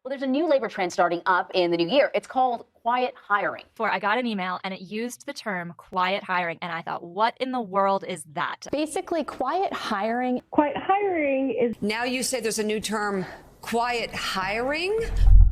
Well, there's a new labor trend starting up in the new year. It's called quiet hiring. I got an email and it used the term quiet hiring, and I thought, what in the world is that? Basically, quiet hiring. Quiet hiring is. Now you say there's a new term, quiet hiring?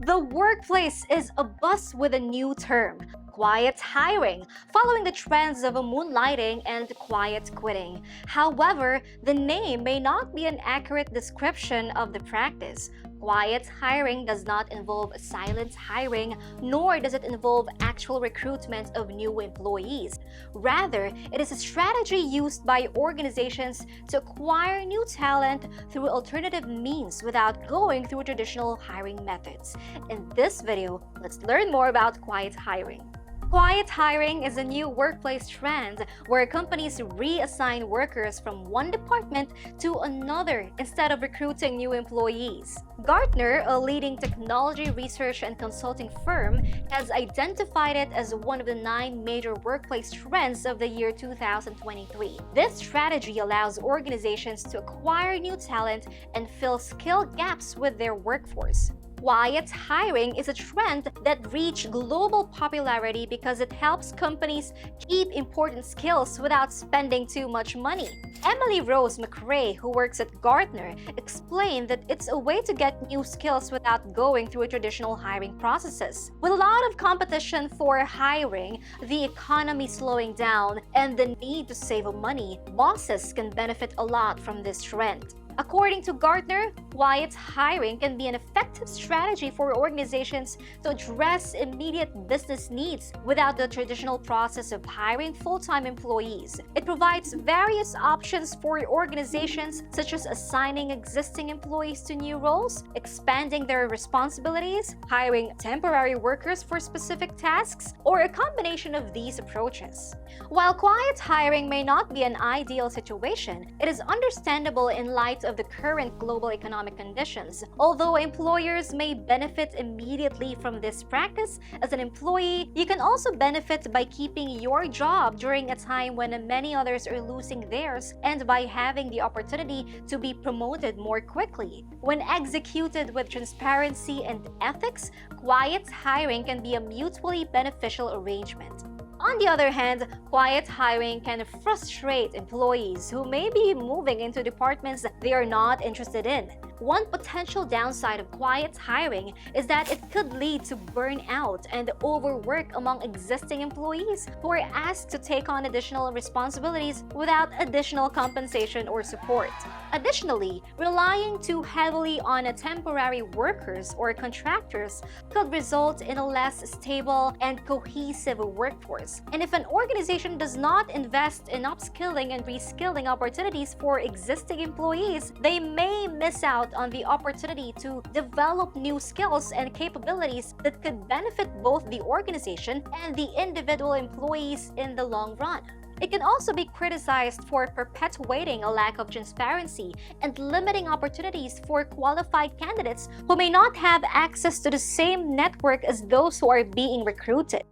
The workplace is abuzz with a new term, quiet hiring, following the trends of moonlighting and quiet quitting. However, the name may not be an accurate description of the practice. Quiet hiring does not involve silent hiring, nor does it involve actual recruitment of new employees. Rather, it is a strategy used by organizations to acquire new talent through alternative means without going through traditional hiring methods. In this video, let's learn more about quiet hiring. Quiet hiring is a new workplace trend where companies reassign workers from one department to another instead of recruiting new employees. Gartner, a leading technology research and consulting firm, has identified it as one of the 9 major workplace trends of the year 2023. This strategy allows organizations to acquire new talent and fill skill gaps with their workforce. Quiet hiring is a trend that reached global popularity because it helps companies keep important skills without spending too much money. Emily Rose McRae, who works at Gartner, explained that it's a way to get new skills without going through traditional hiring processes. With a lot of competition for hiring, the economy slowing down, and the need to save money, bosses can benefit a lot from this trend. According to Gartner, quiet hiring can be an effective strategy for organizations to address immediate business needs without the traditional process of hiring full-time employees. It provides various options for organizations, such as assigning existing employees to new roles, expanding their responsibilities, hiring temporary workers for specific tasks, or a combination of these approaches. While quiet hiring may not be an ideal situation, it is understandable in light of the current global economic conditions. Although employers may benefit immediately from this practice, as an employee, you can also benefit by keeping your job during a time when many others are losing theirs, and by having the opportunity to be promoted more quickly. When executed with transparency and ethics, quiet hiring can be a mutually beneficial arrangement. On the other hand, quiet hiring can frustrate employees who may be moving into departments they are not interested in. One potential downside of quiet hiring is that it could lead to burnout and overwork among existing employees who are asked to take on additional responsibilities without additional compensation or support. Additionally, relying too heavily on temporary workers or contractors could result in a less stable and cohesive workforce. And if an organization does not invest in upskilling and reskilling opportunities for existing employees, they may miss out on the opportunity to develop new skills and capabilities that could benefit both the organization and the individual employees in the long run. It can also be criticized for perpetuating a lack of transparency and limiting opportunities for qualified candidates who may not have access to the same network as those who are being recruited.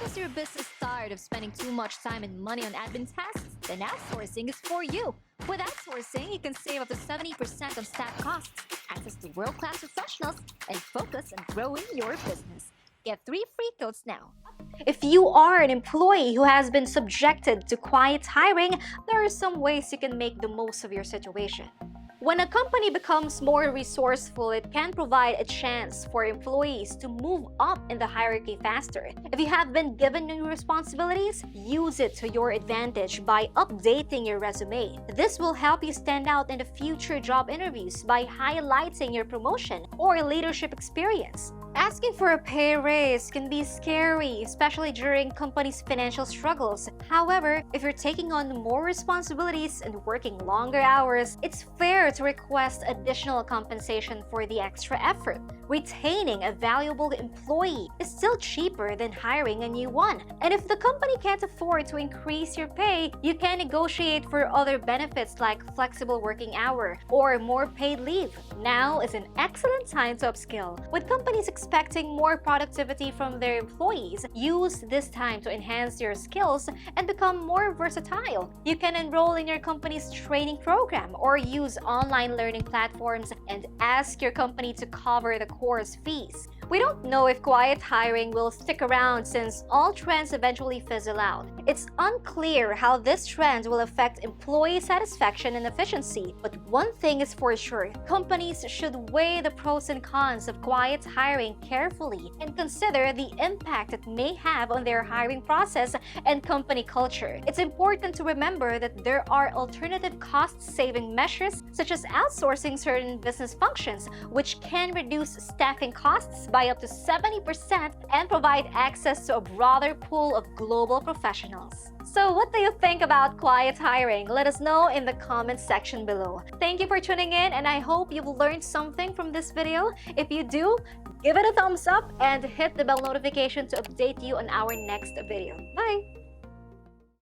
Is your business tired of spending too much time and money on admin tasks? Then outsourcing is for you. With outsourcing, you can save up to 70% on staff costs, access to world-class professionals, and focus on growing your business. Get 3 free codes now. If you are an employee who has been subjected to quiet hiring, there are some ways you can make the most of your situation. When a company becomes more resourceful, it can provide a chance for employees to move up in the hierarchy faster. If you have been given new responsibilities, use it to your advantage by updating your resume. This will help you stand out in the future job interviews by highlighting your promotion or leadership experience. Asking for a pay raise can be scary, especially during companies' financial struggles. However, if you're taking on more responsibilities and working longer hours, it's fair to request additional compensation for the extra effort. Retaining a valuable employee is still cheaper than hiring a new one. And if the company can't afford to increase your pay, you can negotiate for other benefits like flexible working hour or more paid leave. Now is an excellent time to upskill. With companies expecting more productivity from their employees, use this time to enhance your skills and become more versatile. You can enroll in your company's training program or use online learning platforms and ask your company to cover the course fees. We don't know if quiet hiring will stick around since all trends eventually fizzle out. It's unclear how this trend will affect employee satisfaction and efficiency, but one thing is for sure, companies should weigh the pros and cons of quiet hiring carefully and consider the impact it may have on their hiring process and company culture. It's important to remember that there are alternative cost-saving measures such as outsourcing certain business functions, which can reduce staffing costs by up to 70% and provide access to a broader pool of global professionals. So what do you think about quiet hiring? Let us know in the comments section below. Thank you for tuning in, and I hope you've learned something from this video. If you do, give it a thumbs up and hit the bell notification to update you on our next video. Bye!